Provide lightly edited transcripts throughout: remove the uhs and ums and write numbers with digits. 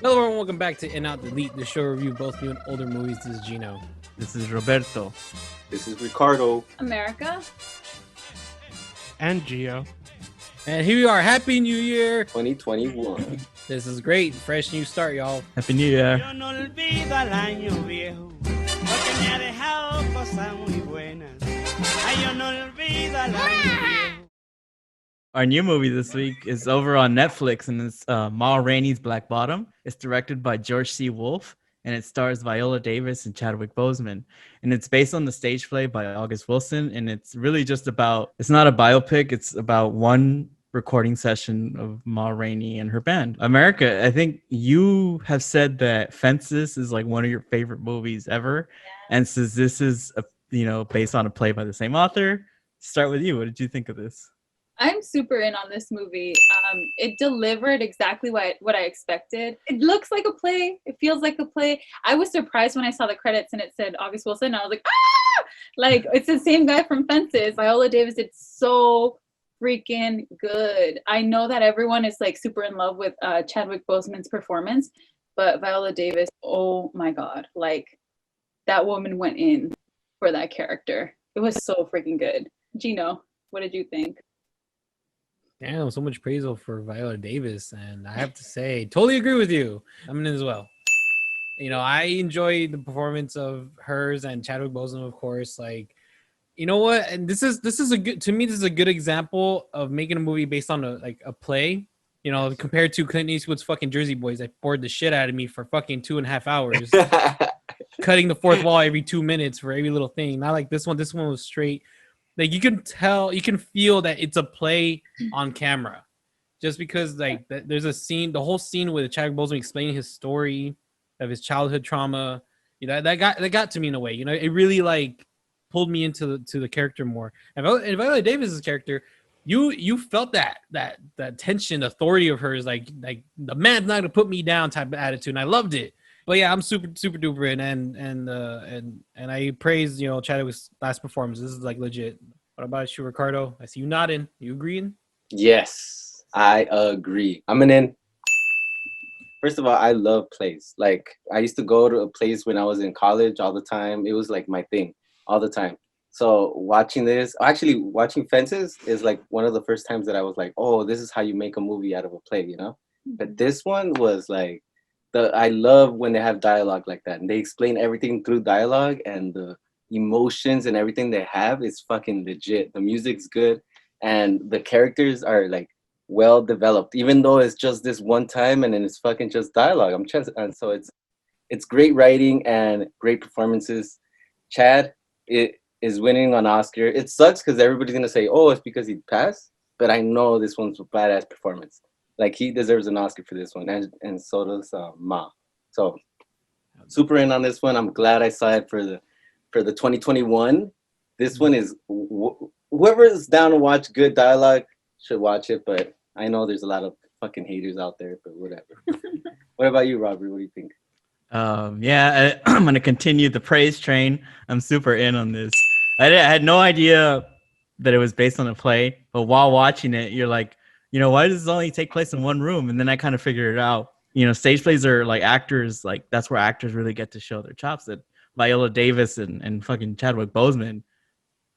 Hello, everyone. Welcome back to In Out Delete, the show review both new and older movies. This is Gino. This is Roberto. This is Ricardo. America. And Gio. And here we are. Happy New Year. 2021. This is great. Fresh new start, y'all. Happy New Year. Our new movie this week is over on Netflix, and it's Ma Rainey's Black Bottom. It's directed by George C. Wolfe, and it stars Viola Davis and Chadwick Boseman. And it's based on the stage play by August Wilson, and it's really just about, it's not a biopic, it's about one recording session of Ma Rainey and her band. America, I think you have said that Fences is like one of your favorite movies ever. Yeah. And since this is, based on a play by the same author, start with you. What did you think of this? I'm super in on this movie. It delivered exactly what I expected. It looks like a play. It feels like a play. I was surprised when I saw the credits and it said August Wilson. I was like, ah! Like, it's the same guy from Fences. Viola Davis did so freaking good. I know that everyone is like super in love with Chadwick Boseman's performance, but Viola Davis, oh my God. Like, that woman went in for that character. It was so freaking good. Gino, what did you think? Damn, so much praise for Viola Davis, and I have to say, totally agree with you. I'm in as well. I enjoyed the performance of hers and Chadwick Boseman, of course. Like, you know what? And this is a good, to me, this is a good example of making a movie based on a play. Compared to Clint Eastwood's fucking Jersey Boys, that bored the shit out of me for fucking 2.5 hours, cutting the fourth wall every 2 minutes for every little thing. Not like this one. This one was straight. Like, you can tell, you can feel that it's a play on camera, just because there's a scene, the whole scene with Chadwick Boseman explaining his story of his childhood trauma. That got to me in a way. It really like pulled me into the character more. And Viola Davis's character, you felt that tension, authority of hers, like the man's not gonna put me down type of attitude, and I loved it. But yeah, I'm super duper in, and I praise Chadwick's last performance. This is like legit. What about you, Ricardo? I see you nodding. You agreeing? Yes, I agree. I'm in. First of all, I love plays. Like, I used to go to a place when I was in college all the time. It was like my thing all the time. So watching Fences is like one of the first times that I was like, oh, this is how you make a movie out of a play, But this one was like, I love when they have dialogue like that, and they explain everything through dialogue, and the emotions and everything they have is fucking legit. The music's good, and the characters are like well developed, even though it's just this one time and then it's fucking just dialogue. And so it's great writing and great performances. Chad is winning an Oscar. It sucks because everybody's gonna say, oh, it's because he passed, but I know this one's a badass performance. Like, he deserves an Oscar for this one, and so does Ma. So super in on this one. I'm glad I saw it for the 2021. This one is whoever is down to watch good dialogue should watch it. But I know there's a lot of fucking haters out there, but whatever. What about you, Robert? What do you think? I'm gonna continue the praise train. I'm super in on this. I had no idea that it was based on a play, but while watching it, you're like, why does this only take place in one room? And then I kind of figured it out. Stage plays are like actors, like that's where actors really get to show their chops. That Viola Davis and fucking Chadwick Boseman,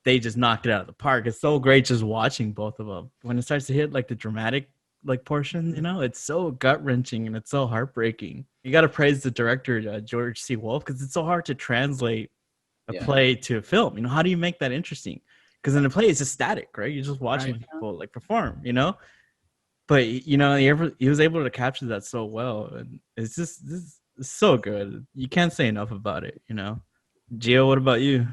they just knocked it out of the park. It's so great just watching both of them. When it starts to hit like the dramatic like portion, it's so gut wrenching and it's so heartbreaking. You got to praise the director, George C. Wolfe, because it's so hard to translate a play to a film. How do you make that interesting? Because in a play, it's just static, right? You're just watching people like perform, But he was able to capture that so well, and it's just it's so good. You can't say enough about it, Gio, what about you?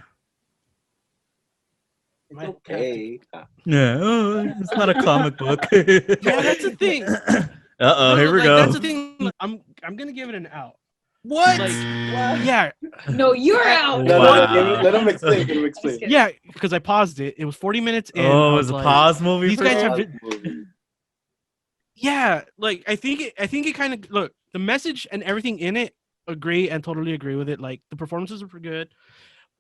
Okay. No, it's not a comic book. Yeah, that's the thing. Here we go. That's the thing. I'm gonna give it an out. What? Yeah. No, you're out. No, let him explain. Yeah, because I paused it. It was 40 minutes in. Oh, it was a pause movie. These guys have. Yeah, like I think it kind of look the message and everything in it. Totally agree with it. Like, the performances are pretty good,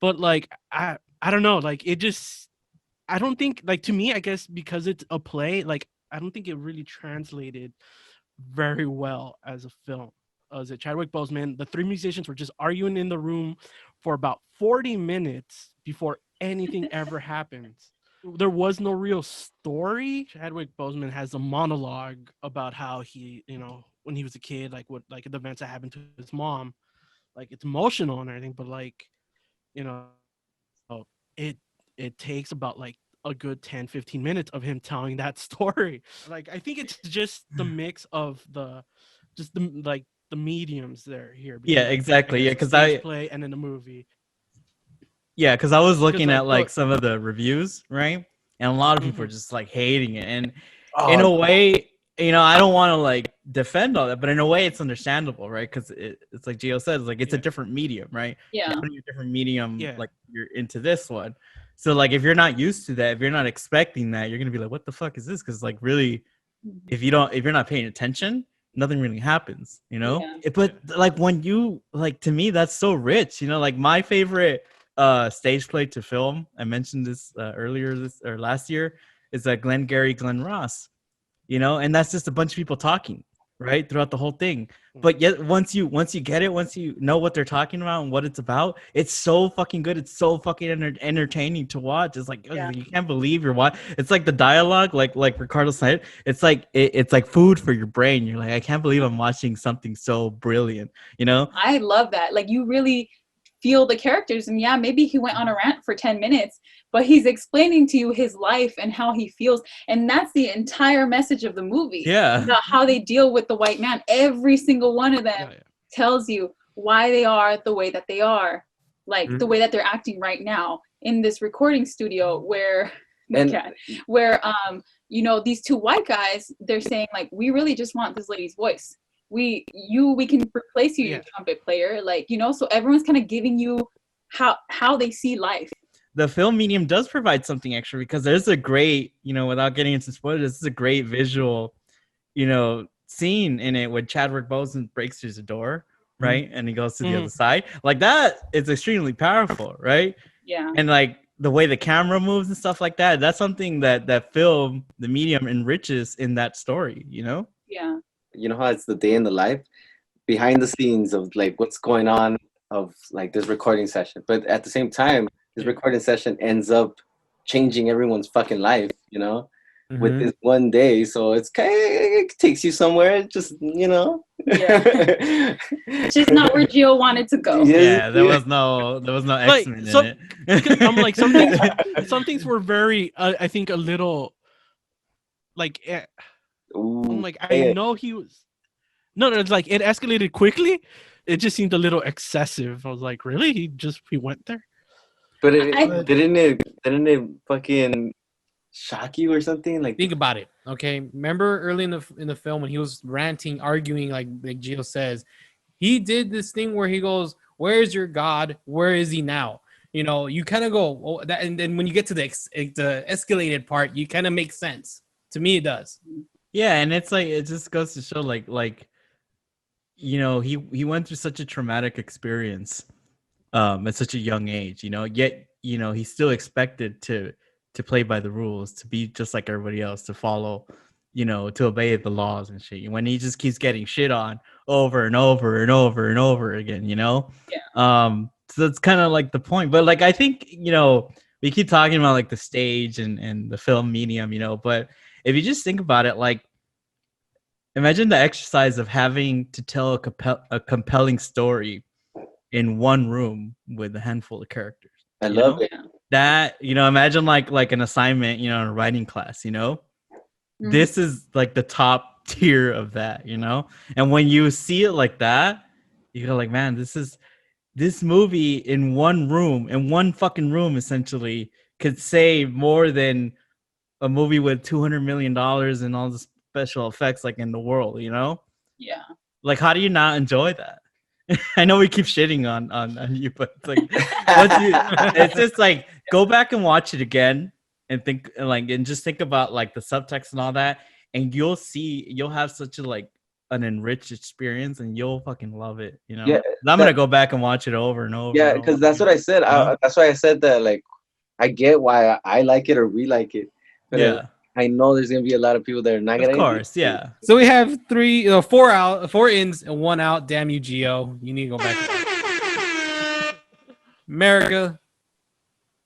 but like I don't know. Like, it just, I don't think, like, to me, I guess because it's a play, like I don't think it really translated very well as a film. is it Chadwick Boseman. The three musicians were just arguing in the room for about 40 minutes before anything ever happens. There was no real story. Chadwick Boseman has a monologue about how he, when he was a kid, like what, like the events that happened to his mom. Like it's emotional and everything, but like, you know, it it takes about like a good 10-15 minutes of him telling that story. Like I think it's just the mix of the mediums there here. Yeah, Like, exactly. I Yeah, guess the because stage play and then the movie. yeah, because I was looking like, at like some of the reviews, right? And a lot of people are just like hating it. And in Oh, a way, I don't want to like defend all that, but in a way, it's understandable, right? Because it's like Gio said, it's like it's a Yeah. different medium, right? Yeah. You're putting a different medium, Yeah. like you're into this one. So like if you're not used to that, if you're not expecting that, you're gonna be like, what the fuck is this? Because like really, if you're not paying attention, nothing really happens, Yeah. But like when you like, to me, that's so rich, like my favorite stage play to film, I mentioned this earlier this or last year, is Glengarry Glen Ross, and that's just a bunch of people talking right throughout the whole thing. But yet once you get it, once you know what they're talking about and what it's about, it's so fucking good. It's so fucking entertaining to watch. It's like, Yeah. you can't believe you're watching. It's like the dialogue, like Ricardo said, it's like it's like food for your brain. You're like, I can't believe I'm watching something so brilliant, I love that. Like you really feel the characters, and yeah, maybe he went on a rant for 10 minutes, but he's explaining to you his life and how he feels, and that's the entire message of the movie. Yeah. About how they deal with the white man. Every single one of them tells you why they are the way that they are, like the way that they're acting right now in this recording studio where these two white guys, they're saying like, we really just want this lady's voice. We can replace you, you trumpet player, like, so everyone's kind of giving you how they see life. The film medium does provide something extra, because there's a great, without getting into spoilers, this is a great visual, scene in it when Chadwick Boseman breaks through the door, right? And he goes to the other side. Like that is extremely powerful, right? Yeah. And like the way the camera moves and stuff like that, that's something that film, the medium, enriches in that story, Yeah. You know how it's the day in the life behind the scenes of like what's going on of like this recording session, but at the same time this recording session ends up changing everyone's fucking life, with this one day. So it takes you somewhere, just Yeah. It's just not where Gio wanted to go. Yeah, there was no X-Men in it. I'm like, some things were very I think a little like I'm like, I know he was no, it's like it escalated quickly. It just seemed a little excessive. I was like, really? He went there? But didn't it fucking shock you or something? Like, think about it, okay? Remember early in the film when he was ranting, arguing, like Gio says, he did this thing where he goes, "Where's your God? Where is he now?" You kind of go, "Oh, that," and then when you get to the escalated part, you kind of make sense. To me, it does. Yeah, and it's like, it just goes to show like he went through such a traumatic experience at such a young age, yet he's still expected to play by the rules, to be just like everybody else, to follow, to obey the laws and shit, when he just keeps getting shit on over and over and over and over again, so that's kind of like the point. But like, I think, we keep talking about like the stage and the film medium, but if you just think about it, like, imagine the exercise of having to tell a compelling story in one room with a handful of characters. I love it. That, imagine like an assignment, in a writing class, This is like the top tier of that, And when you see it like that, you go like, man, this movie in one fucking room, essentially, could say more than a movie with $200 million and all the special effects like in the world, Yeah. Like, how do you not enjoy that? I know we keep shitting on you, but it's like, it's just like, go back and watch it again and think and just think about like the subtext and all that, and you'll have such a like an enriched experience, and you'll fucking love it. Yeah, I'm gonna go back and watch it over and over. Yeah, because that's what I said. That's why I said that. Like, I get why I like it or we like it. But yeah. I know there's gonna be a lot of people that are not Of gonna. course, yeah. So we have four out, four ins and one out. Damn you, Geo. You need to go back to that. America,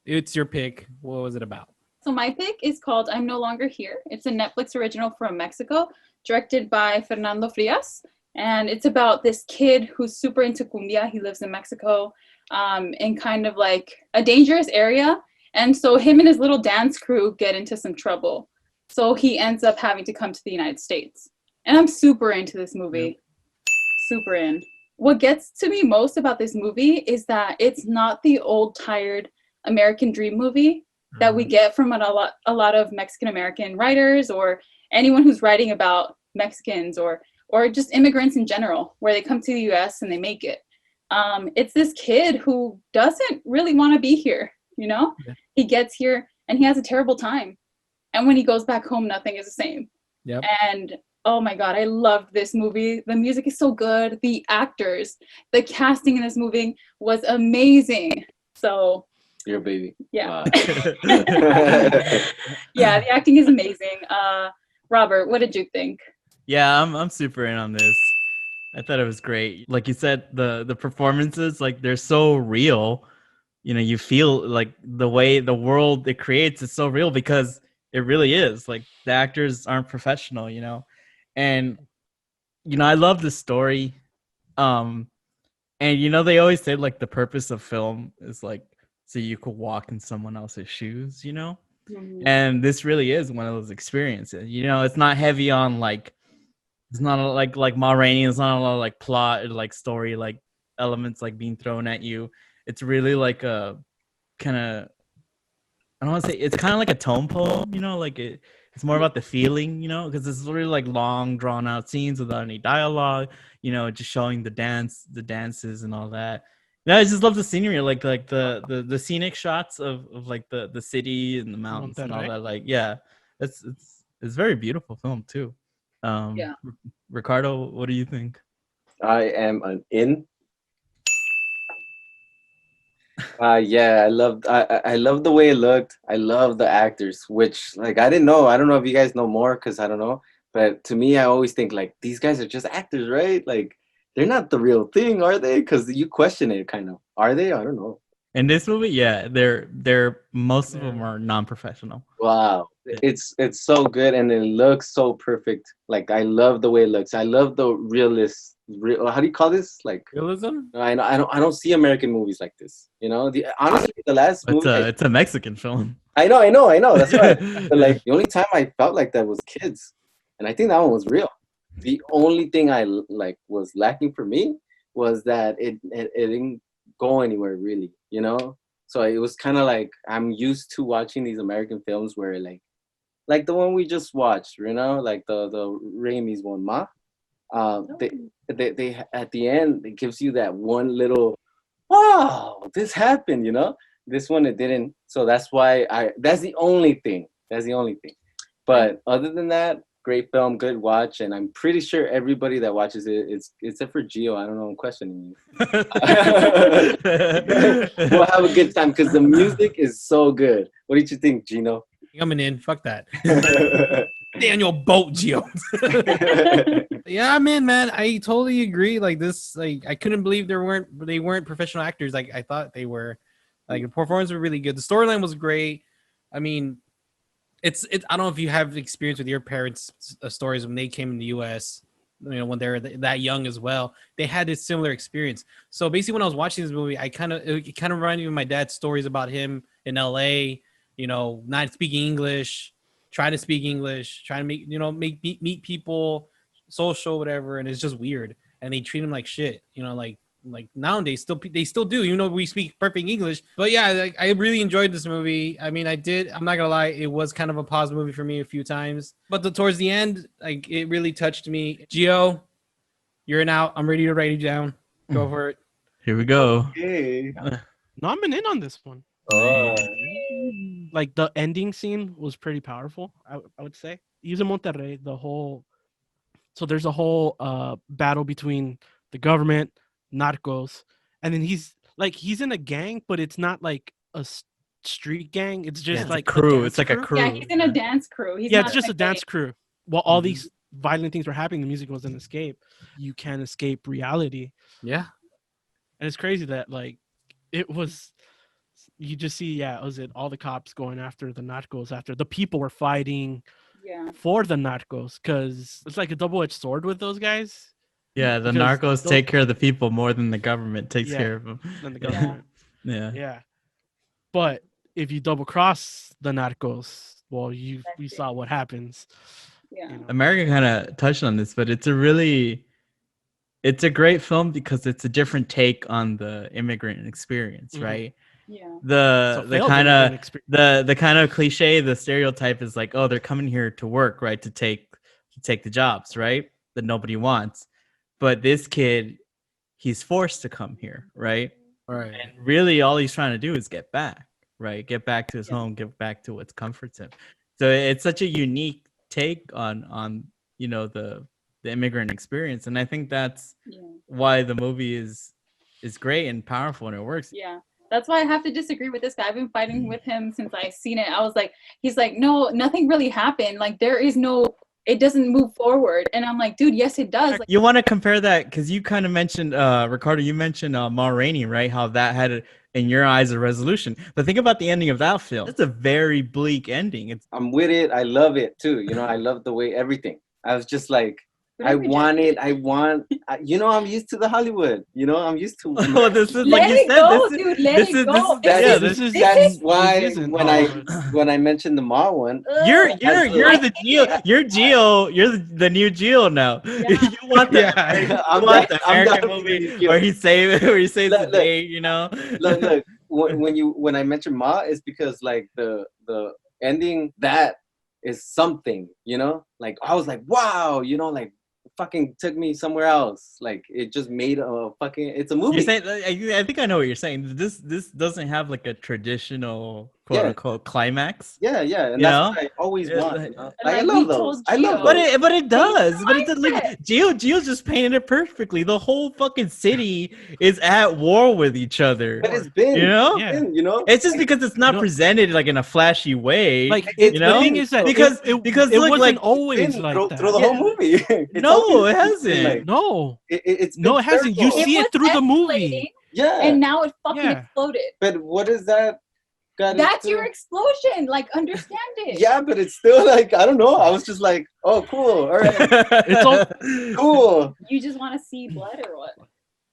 it's your pick. What was it about? So my pick is called I'm No Longer Here. It's a Netflix original from Mexico, directed by Fernando Frias. And it's about this kid who's super into cumbia. He lives in Mexico, in kind of like a dangerous area. And so him and his little dance crew get into some trouble. So he ends up having to come to the United States. And I'm super into this movie. Super in. What gets to me most about this movie is that it's not the old tired American dream movie that we get from a lot of Mexican American writers or anyone who's writing about Mexicans or just immigrants in general, where they come to the US and they make it. It's this kid who doesn't really want to be here, you know? Yeah. He gets here and he has a terrible time. And when he goes back home, nothing is the same. Yep. And oh my God, I loved this movie. The music is so good. The actors, the casting in this movie was amazing. So You're a baby. yeah. Wow. Yeah, the acting is amazing. Robert, what did you think? Yeah, I'm super in on this. I thought it was great. Like you said, the performances, like they're so real. You know, you feel like the way the world it creates is so real because it really is. Like the actors aren't professional, you know. And I love the story. And they always say like the purpose of film is like so you could walk in someone else's shoes, you know? And this really is one of those experiences. You know, it's not heavy on like it's not like Ma Rainey. It's not a lot of like plot or like story like elements like being thrown at you. It's really like a kind of I don't want to say it's kind of like a tone poem, you know, like it's more about the feeling, you know, because it's really like long drawn out scenes without any dialogue, you know, just showing the dances and all that. Yeah, I just love the scenery, like the scenic shots of like the city and the mountains and all Monterrey. that. Like, yeah, it's very beautiful film too. Yeah. Ricardo, what do you think? I am an in. Yeah, I love the way it looked. I love the actors, which like I didn't know. I don't know if you guys know more because I don't know. But to me, I always think like these guys are just actors, right? Like they're not the real thing, are they? Because you question it kind of. Are they? I don't know. In this movie, yeah, they're most of them are non-professional. Wow, it's so good and it looks so perfect. Like I love the way it looks. I love the how do you call this? Like Realism? I don't see American movies like this. You know, honestly, the last movie It's a Mexican film. I know. That's right. But like the only time I felt like that was Kids, and I think that one was real. The only thing I like was lacking for me was that it didn't go anywhere really. You know, so it was kind of like I'm used to watching these American films where like the one we just watched. You know, like the Raimi's one, Ma. They at the end it gives you that one little wow, this happened, you know. This one it didn't, so that's why that's the only thing. But other than that, great film, good watch, and I'm pretty sure everybody that watches it, it's except for Gio. I don't know, I'm questioning you. We'll have a good time because the music is so good. What did you think, Gino? Coming in. Fuck that. Daniel Boat Geo. Yeah, man, I totally agree. Like this, like I couldn't believe they weren't professional actors. Like I thought they were. Like the performance were really good. The storyline was great. I mean, it's I don't know if you have experience with your parents' stories when they came in the U.S. You know, when they're that young as well. They had a similar experience. So basically, when I was watching this movie, it kind of reminded me of my dad's stories about him in L.A. You know, not speaking English, trying to speak English, trying to meet people, social, whatever, and it's just weird. And they treat him like shit. You know, like nowadays they still do, even though we speak perfect English. But yeah, like, I really enjoyed this movie. I mean, I'm not gonna lie, it was kind of a pause movie for me a few times, but towards the end, like it really touched me. Gio, you're in out. I'm ready to write you down. Go for it. Here we go. Okay. No, I'm in on this one. Oh. Like the ending scene was pretty powerful. I would say. He's in Monterrey. So there's a whole battle between the government, narcos, and then he's in a gang, but it's not like a street gang. It's Yeah, just it's like a crew. dance It's like a crew. Yeah, he's in a dance crew. He's Yeah, not it's just in a dance gang. crew. While all Mhm. these violent things were happening, the music was an escape. You can't escape reality, Yeah. and it's crazy that like it was. You just see, was it all the cops going after the narcos after the people were fighting Yeah. for the narcos, because it's like a double-edged sword with those guys. Yeah, the Because narcos those- take care of the people more than the government takes Yeah. care of them. Than the Yeah. government. Yeah. Yeah. But if you double cross the narcos, well, we That's saw it. what happens. Yeah. You know? America kind of touched on this, but it's a great film because it's a different take on the immigrant experience, Mhm. right? Yeah. So The failed kind immigrant of experience. the kind of cliche, the stereotype is like, oh, they're coming here to work, right? To take the jobs, right? That nobody wants. But this kid, he's forced to come here, right? Right. And really all he's trying to do is get back, right? Get back to his Yeah. home, get back to what comforts him. So it's such a unique take on the immigrant experience, and I think that's Yeah. why the movie is great and powerful and it works. Yeah. That's why I have to disagree with this guy. I've been fighting with him since I seen it. I was like, he's like, no, nothing really happened. Like there is no, it doesn't move forward. And I'm like, dude, yes, it does. Like, You want to compare that because you kind of mentioned Ricardo, you mentioned Ma Rainey, right? How that had in your eyes a resolution. But think about the ending of that film. It's a very bleak ending. It's I'm with it. I love it too. You know, I love the way everything. I was just like, but I reject want it. you know, I'm used to the Hollywood. You know, I'm used to. oh, this is Let like you it said. go, This is dude. Let this it is go. this is That Yeah, is- this is that's why this isn't when Hollywood. I mentioned the Ma one, You're Ugh. you're the Geo. You're Geo. You're the new Geo now. Yeah. You want the Yeah. American, I'm you want down- the I'm American down for the new movie Geo. where he saves the Look, look. day. You know. look. When I mentioned Ma, is because like the ending that is something. You know, like I was like, wow. You know, like fucking took me somewhere else. Like it just made a fucking. It's a movie. You're saying I think I know what you're saying. This doesn't have like a traditional quote Yeah. unquote climax. Yeah, and You that's know? what I always Yeah, want. like- You know? And Like I like love we those. told I love Gio. those. But it does. But it mindset. like Gio just painted it perfectly. The whole fucking city is at war with each other. But it's been, You know? Yeah. you know. It's just because it's not No. presented like in a flashy way. Like It's you the know? thing is that because it because look, wasn't like, always been like through that. the Yeah. whole movie. It's No, always it been, hasn't. like, No, it's been no, it hasn't. You circled. see it was through the movie. escalating, Yeah, and now it fucking Yeah. exploded. but what is that? Got That's into- your explosion. Like, understand it. Yeah, but it's still like I don't know. I was just like, oh, cool. All right, It's all- cool. You just want to see blood or what?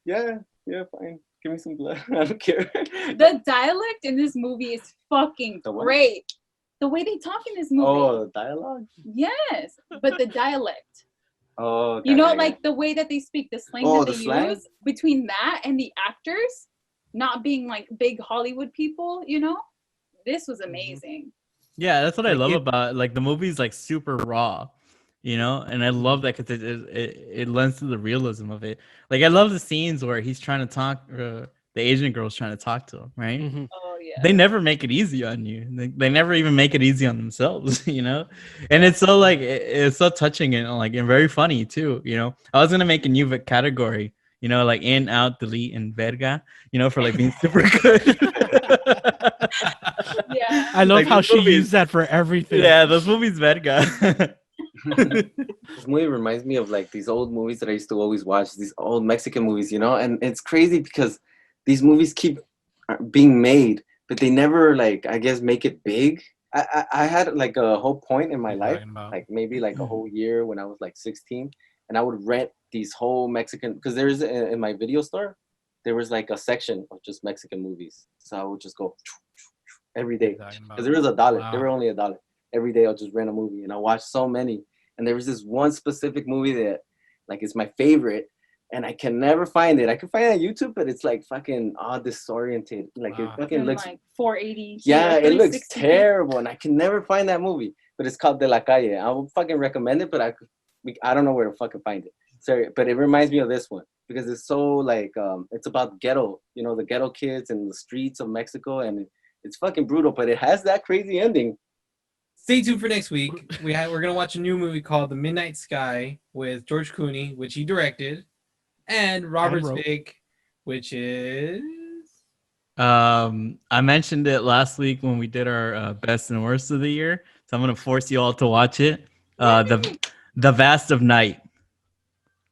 Yeah, fine. Give me some blood. I don't care. The dialect in this movie is fucking The what? great. The way they talk in this movie. Oh, dialogue. Yes, but the dialect. Oh, You know, okay. like the way that they speak, the slang Oh, that the they slang? use between that and the actors not being like big Hollywood people, you know? This was amazing. Yeah, that's what I Like, love it- about like the movie's like super raw, you know, and I love that because it lends to the realism of it. Like I love the scenes where he's trying to talk, the Asian girl's trying to talk to him, right? Mhm. Oh, yeah. They never make it easy on you. They never even make it easy on themselves, you know. And it's so like it's so touching and like and very funny too, you know. I was gonna make a new category, you know, like in, out, delete, and verga, you know, for like being super good. Yeah. I love Like, how this she movie is- used that for everything. Yeah, those movies verga. This movie reminds me of like these old movies that I used to always watch, these old Mexican movies, you know, and it's crazy because these movies keep being made, but they never like, I guess, make it big. I had like a whole point in my What are you life, talking about? like maybe like a whole year when I was like 16, and I would rent these whole Mexican, because there's in my video store, there was like a section of just Mexican movies. So I would just go every day. What are you talking Because there was $1. Wow. They were only $1. Every day I'll just rent a movie, and I watched so many. And there was this one specific movie that like is my favorite, and I can never find it. I can find it on YouTube, but it's like fucking disoriented. Like Wow. it fucking And looks, like 480. yeah, here, it looks 360. terrible, and I can never find that movie. But it's called De La Calle. I would fucking recommend it, but I don't know where to fucking find it. Sorry, but it reminds me of this one because it's so like it's about ghetto, you know, the ghetto kids and the streets of Mexico, and it's fucking brutal. But it has that crazy ending. Stay tuned for next week. We're gonna watch a new movie called The Midnight Sky with George Clooney, which he directed, and Robert wrote. Zwick, which is I mentioned it last week when we did our best and worst of the year, so I'm gonna force you all to watch it. The Vast of Night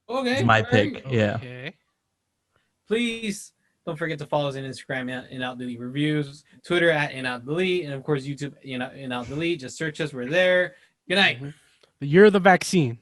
Okay, is my all right. pick. Yeah. Okay. Please don't forget to follow us on Instagram at In Out Delete Reviews, Twitter at In Out Delete, and of course YouTube In Out Delete. Just search us. We're there. Good night. The year of the vaccine.